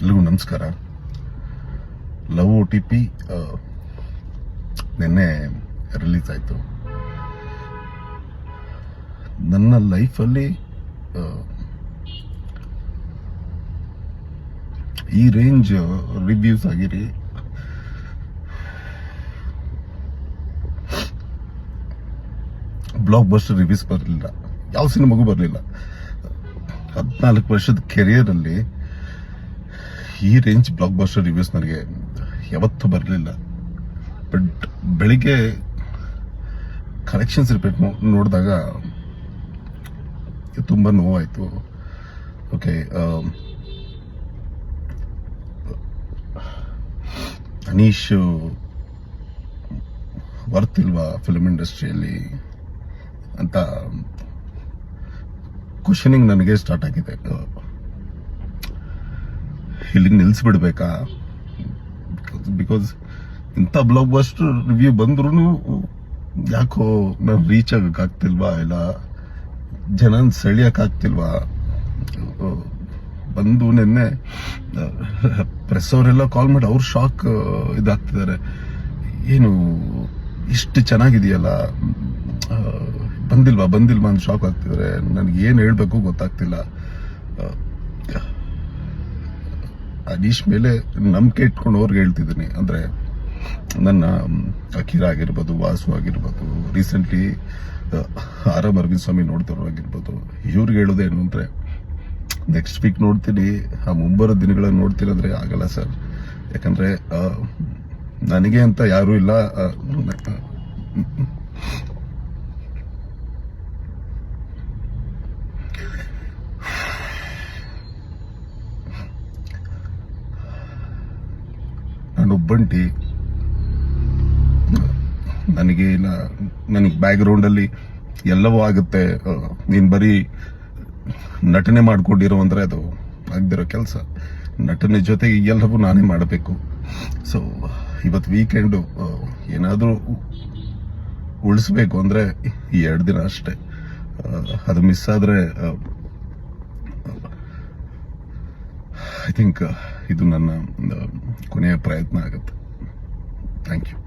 ಎಲ್ರಿಗೂ ನಮಸ್ಕಾರ. Love OTP ನಿನ್ನೆ ರಿಲೀಸ್ ಆಯಿತು. ನನ್ನ ಲೈಫಲ್ಲಿ ಈ ರೇಂಜ್ ರಿವ್ಯೂಸ್ ಆಗಿರಿ ಬ್ಲಾಕ್ ಬಸ್ಟರ್ ರಿವ್ಯೂಸ್ ಬರಲಿಲ್ಲ, ಯಾವ ಸಿನಿಮಾಗೂ ಬರಲಿಲ್ಲ. 14 ವರ್ಷದ ಕೆರಿಯರಲ್ಲಿ ಈ ರೇಂಜ್ ಬ್ಲಾಕ್ ಬಸ್ಟರ್ ರಿವ್ಯೂಸ್ ನನಗೆ ಯಾವತ್ತೂ ಬರಲಿಲ್ಲ. ಬಟ್ ಬೆಳಿಗ್ಗೆ ಕಲೆಕ್ಷನ್ಸ್ ರಿಪೋರ್ಟ್ ನೋಡಿದಾಗ ತುಂಬ ನೋವಾಯಿತು. ಓಕೆ, ಅನೀಶ್ ವರ್ತ್ ಇಲ್ವಾ ಫಿಲ್ಮ್ ಇಂಡಸ್ಟ್ರಿಯಲ್ಲಿ ಅಂತ ಕ್ವಶನಿಂಗ್ ನನಗೆ ಸ್ಟಾರ್ಟ್ ಆಗಿದೆ. ಇಲ್ಲಿ ನಿಲ್ಲಿಸ್ಬಿಡ್ಬೇಕಾ? ಬಿಕಾಸ್ ಇಂಥ ಬ್ಲಾಕ್ ಬಸ್ಟರ್ ರಿವ್ಯೂ ಬಂದ್ರೂ ಯಾಕೋ ನಾನು ರೀಚ್ ಆಗಕ್ಕಾಗ್ತಿಲ್ವಾ, ಇಲ್ಲ ಜನ ಸೆಳಿಯಕ್ಕಾಗ್ತಿಲ್ವಾ? ಬಂದು ನಿನ್ನೆ ಪ್ರೆಸ್ ಅವರೆಲ್ಲ ಕಾಲ್ ಮಾಡಿ ಅವ್ರು ಶಾಕ್ ಇದಾಗ್ತಿದ್ದಾರೆ. ಏನು ಇಷ್ಟು ಚೆನ್ನಾಗಿದೆಯಲ್ಲ, ಬಂದಿಲ್ವಾ ಅಂತ ಶಾಕ್ ಆಗ್ತಿದ್ದಾರೆ. ನನಗೆ ಏನು ಹೇಳ್ಬೇಕು ಗೊತ್ತಾಗ್ತಿಲ್ಲ. ಅನೀಶ್ ಮೇಲೆ ನಂಬಿಕೆ ಇಟ್ಕೊಂಡು ಅವ್ರಿಗೆ ಹೇಳ್ತಿದ್ದೀನಿ. ಅಂದರೆ ನನ್ನ ಅಖಿರ ಆಗಿರ್ಬೋದು, ವಾಸು ಆಗಿರ್ಬೋದು, ರೀಸೆಂಟ್ಲಿ ಆರ್ ಅರವಿಂದ್ ಸ್ವಾಮಿ ನೋಡ್ತಾರೋ ಆಗಿರ್ಬೋದು, ಇವ್ರಿಗೆ ಹೇಳೋದೇನು ಅಂದರೆ ನೆಕ್ಸ್ಟ್ ವೀಕ್ ನೋಡ್ತೀನಿ, ಆ ಮುಂಬರೋ ದಿನಗಳನ್ನು ನೋಡ್ತೀನಿ ಅಂದರೆ ಆಗಲ್ಲ ಸರ್. ಯಾಕಂದರೆ ನನಗೆ ಅಂತ ಯಾರೂ ಇಲ್ಲ. ನಾನೊಬ್ಬಂಟಿ, ನನಗೆ ಬ್ಯಾಕ್ ಗ್ರೌಂಡಲ್ಲಿ ಎಲ್ಲವೂ ಆಗುತ್ತೆ. ನೀನು ಬರೀ ನಟನೆ ಮಾಡ್ಕೊಂಡಿರೋ ಅಂದರೆ ಅದು ಆಗದಿರೋ ಕೆಲಸ. ನಟನೆ ಜೊತೆಗೆ ಎಲ್ಲವೂ ನಾನೇ ಮಾಡಬೇಕು. ಸೊ ಇವತ್ತು ವೀಕೆಂಡು ಏನಾದರೂ ಉಳಿಸ್ಬೇಕು ಅಂದರೆ ಈ 2 ದಿನ ಅಷ್ಟೇ. ಅದು ಮಿಸ್ ಆದರೆ ಐ ಥಿಂಕ್ ಇದು ನನ್ನ ಕೊನೆಯ ಪ್ರಯತ್ನ ಆಗುತ್ತೆ. Thank you.